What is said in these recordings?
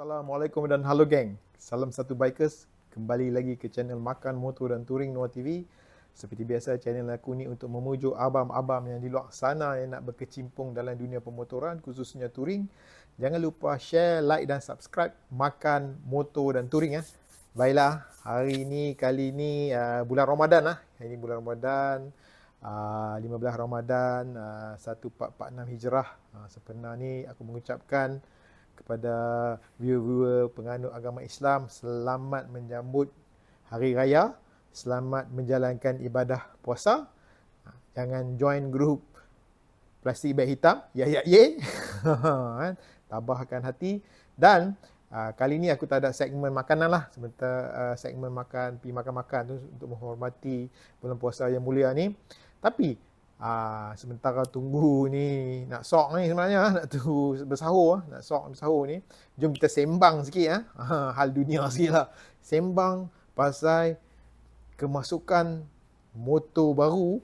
Assalamualaikum dan halo geng. Salam satu bikers. Kembali lagi ke channel Makan Motor dan Touring Noah TV. Seperti biasa, channel aku ni untuk memujuk abang-abang yang di luar sana yang nak berkecimpung dalam dunia pemotoran, khususnya touring. Jangan lupa share, like dan subscribe Makan Motor dan Touring. Baiklah, kali ini bulan Ramadan lah. Ini bulan Ramadan, 15 Ramadan 1446 Hijrah. Sebenarnya ni aku mengucapkan kepada viewer-viewer penganut agama Islam, selamat menyambut Hari Raya, selamat menjalankan ibadah puasa. Jangan join grup plastik beg hitam, tabahkan hati. Dan kali ni aku tak ada segmen makanan lah, sebentar segmen pergi makan-makan tu untuk menghormati bulan puasa yang mulia ni. Tapi sementara tunggu ni nak sok ni sebenarnya, nak tunggu bersahur, nak sok bersahur ni, jom kita sembang sikit hal dunia sikit lah. Sembang pasal kemasukan motor baru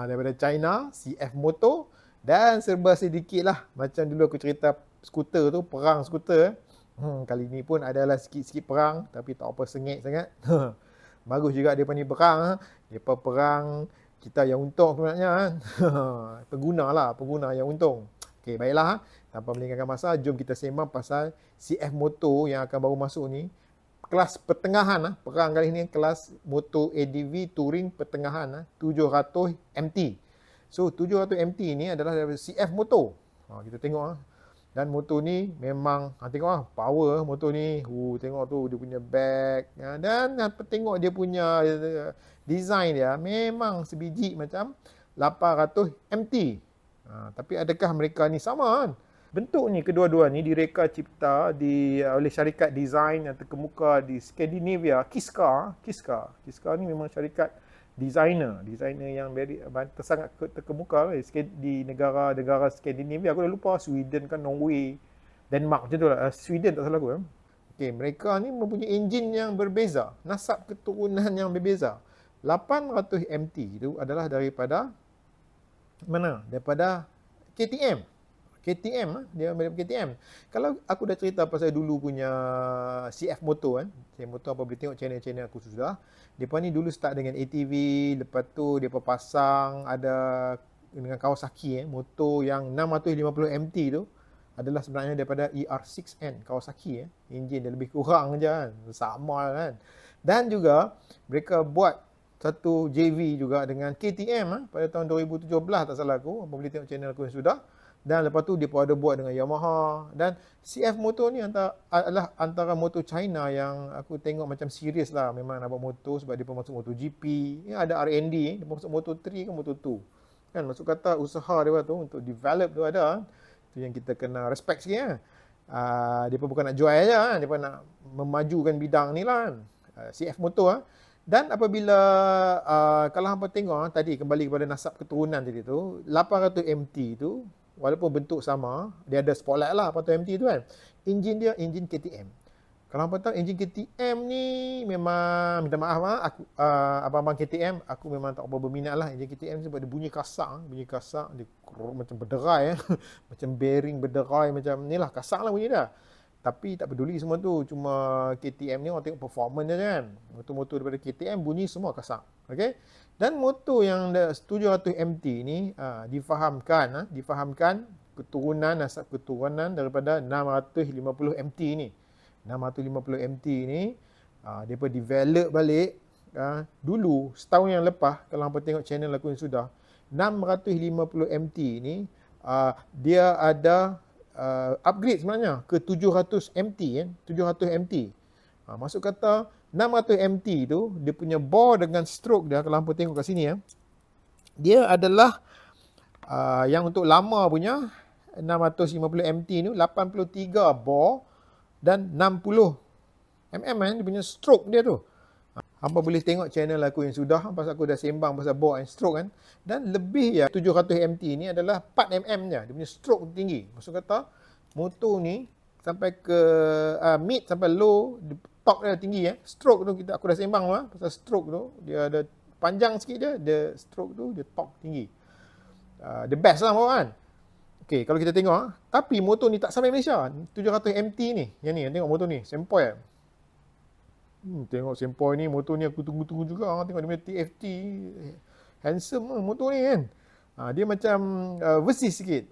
daripada China, CF Moto, dan serba sedikit lah macam dulu aku cerita skuter tu, perang skuter. Kali ni pun adalah sikit-sikit perang, tapi tak apa sengit sangat. Bagus juga dia ni perang. Depa perang, kita yang untung sebenarnya. Pengguna yang untung. Okey, baiklah. Tanpa melengahkan masa, jom kita sembang pasal CF Moto yang akan baru masuk ni. Kelas pertengahan perang kali ni, kelas motor ADV touring pertengahan 700 MT. So 700 MT ni adalah daripada CF Moto. Kita tengok dan motor ni memang tengok power motor ni. Tengok tu dia punya bag, dan tengok dia punya design dia memang sebiji macam 800 MT. Tapi adakah mereka ni sama kan? Bentuk ni, kedua-dua ni direka cipta oleh syarikat design yang terkemuka di Skandinavia, Kiska. Kiska ni memang syarikat designer yang sangat terkemuka di negara-negara Skandinavia. Aku dah lupa, Sweden kan, Norway, Denmark macam tu lah. Sweden tak salah aku. Okey, mereka ni mempunyai enjin yang berbeza, nasab keturunan yang berbeza. 800 MT itu adalah daripada mana? Daripada KTM. Dia daripada KTM. Kalau aku dah cerita pasal dulu punya CF Moto CF Moto, apa boleh tengok channel-channel aku sudah. Depa ni dulu start dengan ATV, lepas tu depa pasang ada dengan Kawasaki motor yang 650 MT tu adalah sebenarnya daripada ER6N Kawasaki enjin dia lebih kurang je sama kan. Dan juga mereka buat satu JV juga dengan KTM pada tahun 2017 tak salah aku, apa boleh tengok channel aku yang sudah. Dan lepas tu dia pun ada buat dengan Yamaha. Dan CF Moto ni adalah antara motor China yang aku tengok macam serius lah memang nak buat motor, sebab dia pun masuk MotoGP. Ada R&D, dia pun masuk Moto3 ke Moto2. Kan masuk kata usaha dia tu untuk develop tu ada. Tu yang kita kena respect sikit dia pun bukan nak jual je dia pun nak memajukan bidang ni lah CF Moto Dan apabila kalau hampa tengok tadi, kembali kepada nasab keturunan tadi tu, 800 MT tu walaupun bentuk sama, dia ada spotlight lah 800 MT tu kan. Enjin dia enjin KTM. Kalau hampa tahu enjin KTM ni memang, minta maaf aku abang-abang KTM, aku memang tak apa berminat lah enjin KTM sebab dia bunyi kasar, dia macam berderai macam bearing berderai macam ni lah, kasar lah bunyi dia. Tapi tak peduli semua tu, cuma KTM ni orang tengok performance dia kan. Motor-motor daripada KTM bunyi semua kasar. Okey. Dan motor yang 700 MT ni difahamkan nasab keturunan daripada 650 MT ni. 650 MT ni depa develop balik dulu setahun yang lepas. Kalau hangpa tengok channel aku yang sudah, 650 MT ni dia ada upgrade sebenarnya ke 700 MT 700 MT. Maksud kata 600 MT tu dia punya bore dengan stroke dia, kalau hangpa tengok kat sini dia adalah yang untuk lama punya 650 MT ni 83 bore dan 60 dia punya stroke dia tu. Hangpa boleh tengok channel aku yang sudah pasal aku dah sembang pasal bore and stroke kan. Dan lebih 700 MT ni adalah 4 je. Dia punya stroke tinggi. Maksud kata motor ni sampai ke mid sampai low, torque dia tinggi Stroke tu aku dah sembang pasal stroke tu. Dia ada panjang sikit je, dia stroke tu dia torque tinggi. The best lah kan. Okey, kalau kita tengok, tapi motor ni tak sampai Malaysia. 700 MT ni. Yang ni, tengok motor ni, sempoi. Tengok sempoi ni, motor ni aku tunggu-tunggu juga. Tengok dia punya TFT. Handsome lah motor ni kan. Dia macam Versys sikit.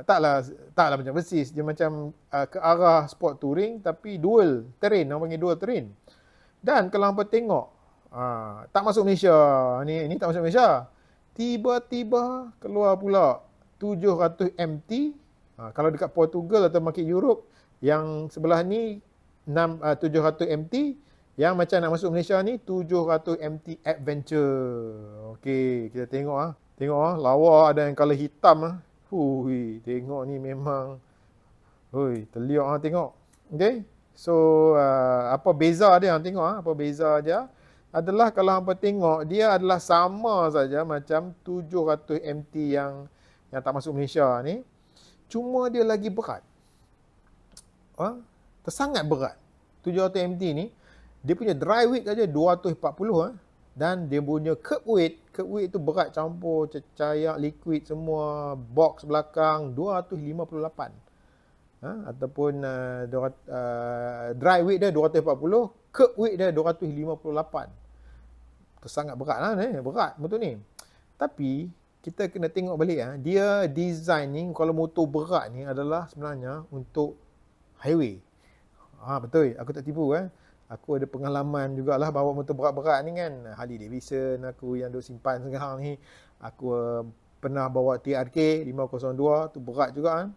Taklah macam Versys. Dia macam ke arah sport touring tapi dual terrain. Orang panggil dual terrain. Dan kalau hampa tengok, tak masuk Malaysia. Ni tak masuk Malaysia. Tiba-tiba keluar pula 700 MT. Kalau dekat Portugal atau market Europe, yang sebelah ni 700 MT. Yang macam nak masuk Malaysia ni 700 MT Adventure. Okey, kita tengok Tengok lawa ada yang color hitam Hui, tengok ni memang terliok tengok. Okey. So apa beza dia tengok apa beza dia adalah kalau hangpa tengok dia adalah sama saja macam 700 MT yang tak masuk Malaysia ni. Cuma dia lagi berat. Tersangat berat. 700 MT ni dia punya dry weight saja 240 dan dia punya curb weight tu berat campur cecair liquid semua box belakang 258. Ataupun dry weight dia 240, curb weight dia 258. Tersangat berat berat motor ni. Tapi kita kena tengok balik dia design ni kalau motor berat ni adalah sebenarnya untuk highway. Betul, aku tak tipu Aku ada pengalaman jugalah bawa motor berat-berat ni kan. Harley Davidson aku yang duk simpan sekarang ni. Aku pernah bawa TRK 502 tu berat juga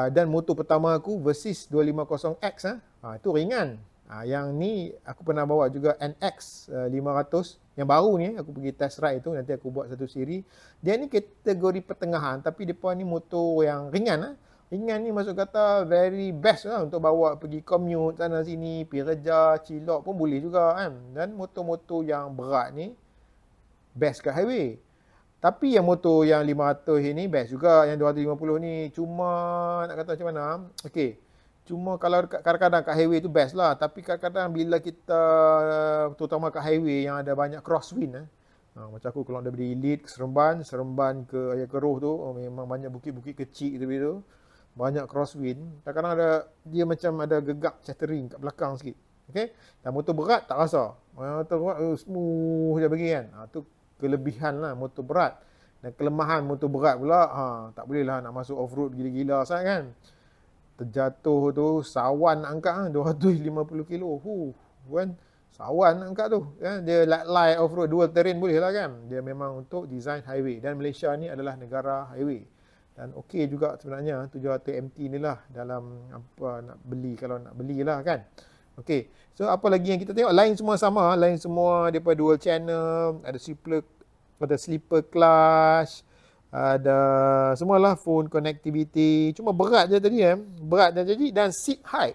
dan motor pertama aku Versys 250X itu ringan. Yang ni aku pernah bawa juga NX 500 yang baru ni aku pergi test ride tu, nanti aku buat satu siri. Dia ni kategori pertengahan tapi depa ni motor yang ringan Ringan ni masuk kata very best untuk bawa pergi commute sana sini, pergi kerja, cilok pun boleh juga kan. Dan motor-motor yang berat ni best kat highway. Tapi yang motor yang 500 ni best juga, yang 250 ni cuma nak kata macam mana? Okey. Cuma kalau kadang-kadang kat highway tu best lah, tapi kadang-kadang bila kita terutama kat highway yang ada banyak crosswind macam aku kalau dari Elite ke Seremban ke Ayah Keroh tu memang banyak bukit-bukit kecil gitu. Banyak crosswind. Kadang-kadang dia macam ada gegak chattering kat belakang sikit. Okey. Dan motor berat tak rasa. Motor berat smooth je pergi kan. Tu kelebihan lah motor berat. Dan kelemahan motor berat pula tak boleh lah nak masuk off-road gila-gila sangat kan. Terjatuh tu sawan nak angkat 250 kilo. Kan. Sawan nak angkat tu. Kan? Dia light off-road dual terrain boleh lah kan. Dia memang untuk design highway. Dan Malaysia ni adalah negara highway. Dan okey juga sebenarnya 700 MT ni lah dalam apa nak beli kalau nak belilah kan. Okey. So apa lagi yang kita tengok? Lain semua sama, lain semua daripada dual channel, ada sleeper clutch, ada semualah phone connectivity. Cuma berat je tadi berat je jadi dan seat height.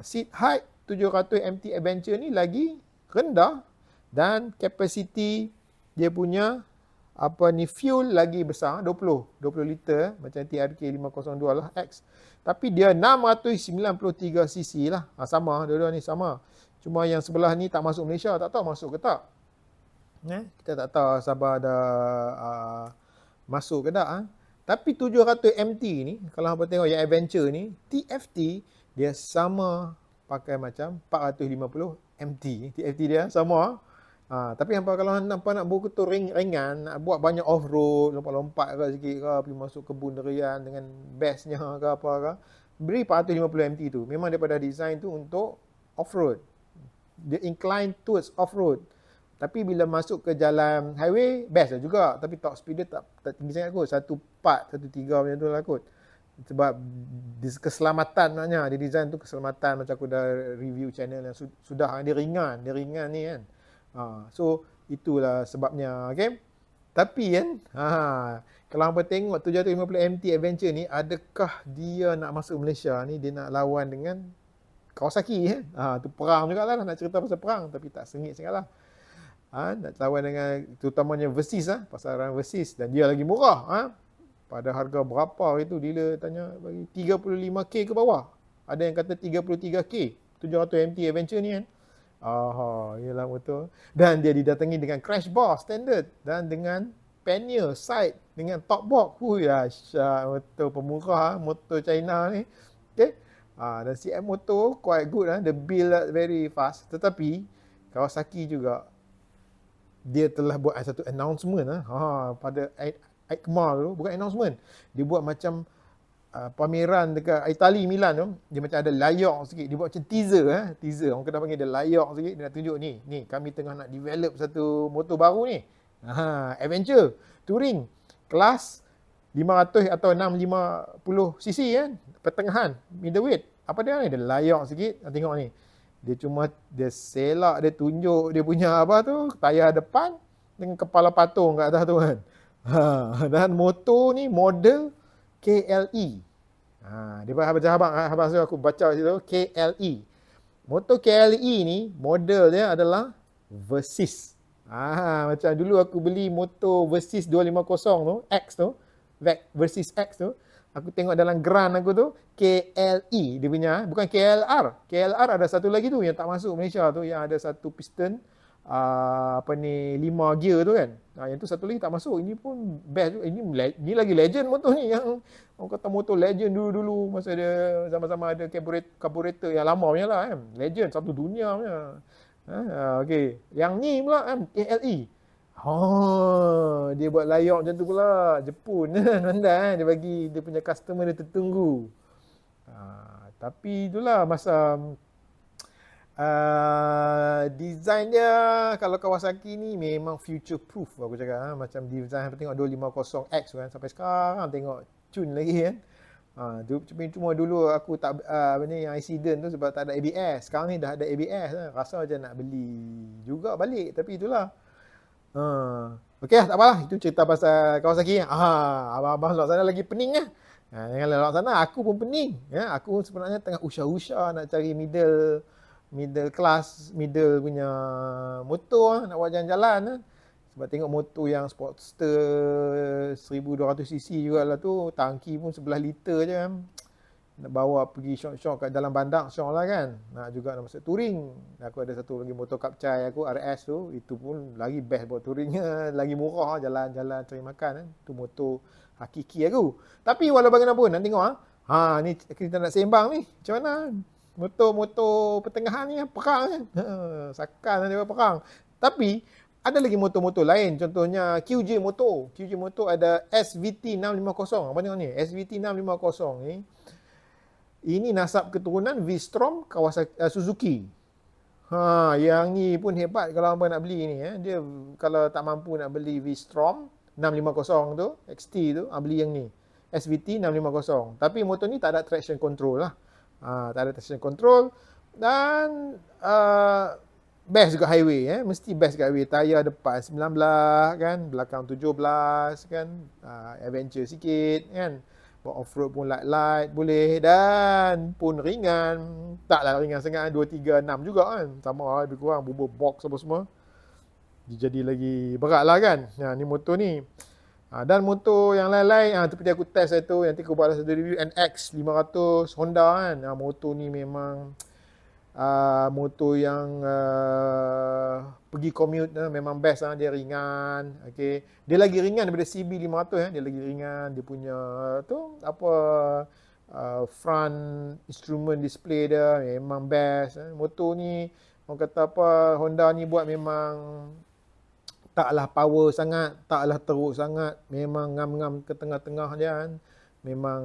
Seat height 700 MT Adventure ni lagi rendah dan capacity dia punya fuel lagi besar 20 liter macam TRK 502 lah X. Tapi dia 693 cc lah. Sama, dua-dua ni sama. Cuma yang sebelah ni tak masuk Malaysia, tak tahu masuk ke tak. Kita tak tahu Sabah ada masuk ke tak. Tapi 700 MT ni kalau hangpa tengok yang Adventure ni, TFT dia sama pakai macam 450 MT. TFT dia sama. Tapi hampa kalau nampak nak buat tu ringan, nak buat banyak off-road, lompat-lompat ke sikit ke, pergi masuk kebun durian dengan bestnya ke apa ke, beri 450 MT tu. Memang daripada design tu untuk off-road. Dia incline towards off-road. Tapi bila masuk ke jalan highway, best lah juga. Tapi top speed dia tak tinggi sangat kot. 1.4, 1.3 macam tu lah kot. Sebab keselamatan maknanya. Dia design tu keselamatan macam aku dah review channel yang sudah. Dia ringan ni kan. So itulah sebabnya, okay? Tapi kan kalau hangpa tengok 750 MT Adventure ni, adakah dia nak masuk Malaysia ni, dia nak lawan dengan Kawasaki tu perang jugalah, nak cerita pasal perang tapi tak sengit sangatlah. Nak lawan dengan terutamanya Versys pasaran Versys, dan dia lagi murah pada harga berapa itu dealer tanya bagi 35k ke bawah. Ada yang kata 33k 700 MT Adventure ni kan. Ialah motor. Dan dia didatangi dengan crash bar standard dan dengan pannier side dengan top box. Hui, asyik motor pemurah, motor China ni. Okay. Dan CM motor quite good. The build very fast. Tetapi Kawasaki juga dia telah buat satu announcement pada EICMA tu. Bukan announcement. Dia buat macam pameran dekat Itali, Milan tu. Dia macam ada layak sikit. Dia buat macam teaser. Teaser. Orang kena panggil dia layak sikit. Dia nak tunjuk ni. Ni kami tengah nak develop satu motor baru ni. Adventure. Touring. Kelas 500 atau 650cc kan. Pertengahan. Middleweight. Apa dia ni? Dia layak sikit. Tengok ni. Dia cuma dia selak, dia tunjuk dia punya apa tu, tayar depan dengan kepala patung kat atas tu kan. Dan motor ni model KLE. Dia abang aku baca situ KLE. Motor KLE ni model dia adalah Versys. Macam dulu aku beli motor Versys 250 tu, X tu, Versys X tu. Aku tengok dalam Grand aku tu, KLE dia punya, bukan KLR. KLR ada satu lagi tu yang tak masuk Malaysia tu, yang ada satu piston 5 gear tu kan. Yang tu satu lagi tak masuk. Ini pun best. Ini lagi legend motor ni, yang orang kata motor legend dulu-dulu masa dia sama-sama ada carburetor yang lama punya lah kan. Legend satu dunia punya. Okey. Yang ni pula kan KLE. Dia buat layak macam tu pula. Jepun kan. Dia bagi dia punya customer dia tertunggu. Tapi itulah masa design dia, kalau Kawasaki ni memang future proof aku cakap. Macam design tengok 250X kan, sampai sekarang tengok cun lagi kan. Cuma dulu aku tak yang accident tu sebab tak ada ABS. Sekarang ni dah ada ABS kan. Rasa macam nak beli juga balik, tapi itulah. Okey tak apalah, itu cerita pasal Kawasaki. Abang-abang luar sana lagi pening lah. Jangan luar sana, aku pun pening. Aku sebenarnya tengah usah-usah nak cari middle class, middle punya motor nak buat jalan-jalan. Sebab tengok motor yang Sportster 1200cc jugalah tu, tangki pun 11 liter je kan. Nak bawa pergi syok-syok kat dalam bandar syok lah kan. Nak juga nak masuk touring. Aku ada satu lagi motor Kapcai aku, RS tu. Itu pun lagi best buat touringnya. Lagi murah jalan-jalan cari makan kan. Tu motor hakiki aku. Tapi walau bagaimanapun nak tengok ni kita nak sembang ni. Macam mana? Motor-motor pertengahan ni perang kan. Sakan dia perang. Tapi ada lagi motor-motor lain. Contohnya QJ Motor. QJ Motor ada SVT 650. Apa tengok ni? SVT 650 ni. Ini nasab keturunan V-Strom Kawasaki Suzuki. Yang ni pun hebat kalau abang nak beli ni. Dia kalau tak mampu nak beli V-Strom 650 tu, XT tu, beli yang ni. SVT 650. Tapi motor ni tak ada traction control lah. Tak ada traction control. Dan best juga highway. Mesti best kat highway. Tayar depan 19 kan, belakang 17 kan. Adventure sikit kan. Buat off-road pun light-light boleh, dan pun ringan. Taklah ringan sangat, 236 juga kan. Sama lebih kurang, bubur box apa semua. Dia jadi lagi berat lah kan. Ni motor ni. Dan motor yang lain-lain, seperti aku test itu, nanti aku buat satu review NX 500 Honda kan. Motor ni memang motor yang pergi commute memang best dia ringan. Okey, dia lagi ringan daripada CB500 dia lagi ringan. Dia punya tu apa front instrument display dia memang best. Motor ni orang kata apa, Honda ni buat memang taklah power sangat, taklah teruk sangat, memang ngam-ngam ke tengah-tengah dia kan. Memang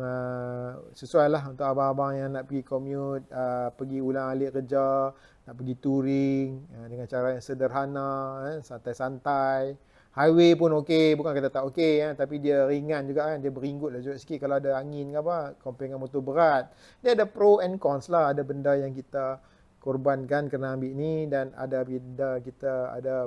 sesuai lah untuk abang-abang yang nak pergi commute, pergi ulang-alik kerja, nak pergi touring dengan cara yang sederhana, santai-santai. Highway pun okey, bukan kata tak okey, tapi dia ringan juga kan, dia beringgut lah juga sikit kalau ada angin ke apa, compare dengan motor berat. Dia ada pro and cons lah, ada benda yang kita korbankan kena ambil ni, dan ada benda kita ada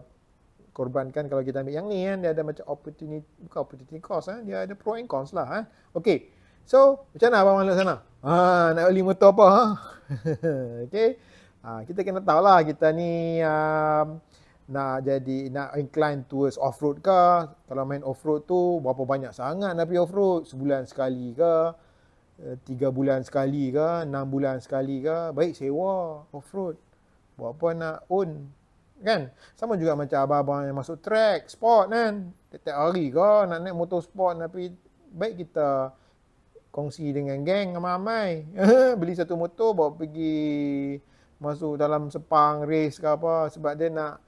korbankan kalau kita ambil yang ni kan. Dia ada macam opportunity, bukan opportunity cost dia ada pro and cons lah Okey. So, macam mana abang malam sana? Nak beli motor apa Okey. Kita kena tahu lah kita ni nak incline towards off-road ke. Kalau main off-road tu berapa banyak sangat nak pergi off-road? Sebulan sekali ke? 3 bulan sekali ke? 6 bulan sekali ke? Baik sewa off-road. Buat apa nak own kan. Sama juga macam abang-abang yang masuk track sport kan, tiap hari ke nak naik motor sport, tapi baik kita kongsi dengan geng ramai-ramai. Beli satu motor bawa pergi masuk dalam sepang race ke apa, sebab dia nak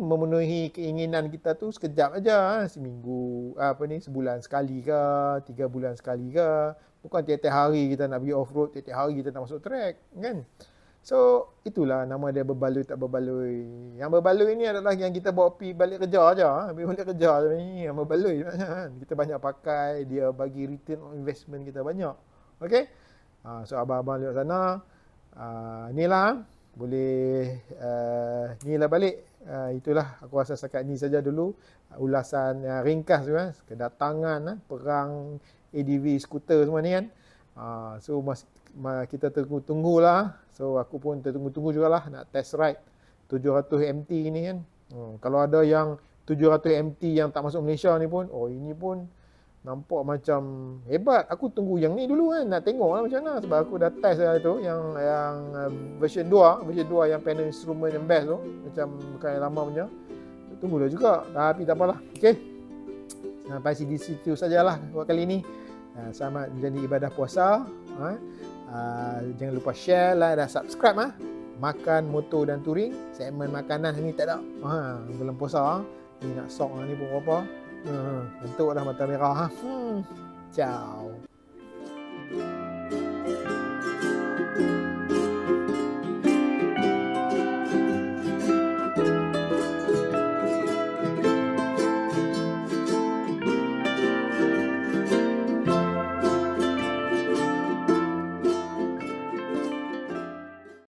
memenuhi keinginan kita tu sekejap aja, seminggu sebulan sekali ke, 3 bulan sekali ke. Bukan tiap-tiap hari kita nak pergi off road, tiap-tiap hari kita nak masuk track kan. So itulah nama dia berbaloi tak berbaloi. Yang berbaloi ni adalah yang kita bawa pergi balik kerja aja, pergi balik kerja ni yang berbaloi kan. Kita banyak pakai, dia bagi return on investment kita banyak. Okey. So abang-abang lihat sana, inilah boleh inilah balik. Itulah aku rasa setakat ni saja dulu ulasan ringkas kan, kedatangan perang ADV skuter semua ni kan. So kita tunggulah. So aku pun tertunggu-tunggu jugalah nak test ride 700 MT ni kan. Kalau ada yang 700 MT yang tak masuk Malaysia ni pun, ini pun nampak macam hebat. Aku tunggu yang ni dulu kan, nak tengok lah macam mana, sebab aku dah test lah itu yang version 2 yang panel instrument yang best tu, macam bukan yang lama punya. Tunggulah juga, tapi tak apalah. Okey, sampai di situ sajalah buat kali ni. Selamat menjadi ibadah puasa. Jangan lupa share, like dan subscribe. Makan, motor dan touring. Segmen makanan ni tak ada. Bulan puasa. Ni nak sok ni pun apa. Bentuk dah mata merah. Ciao.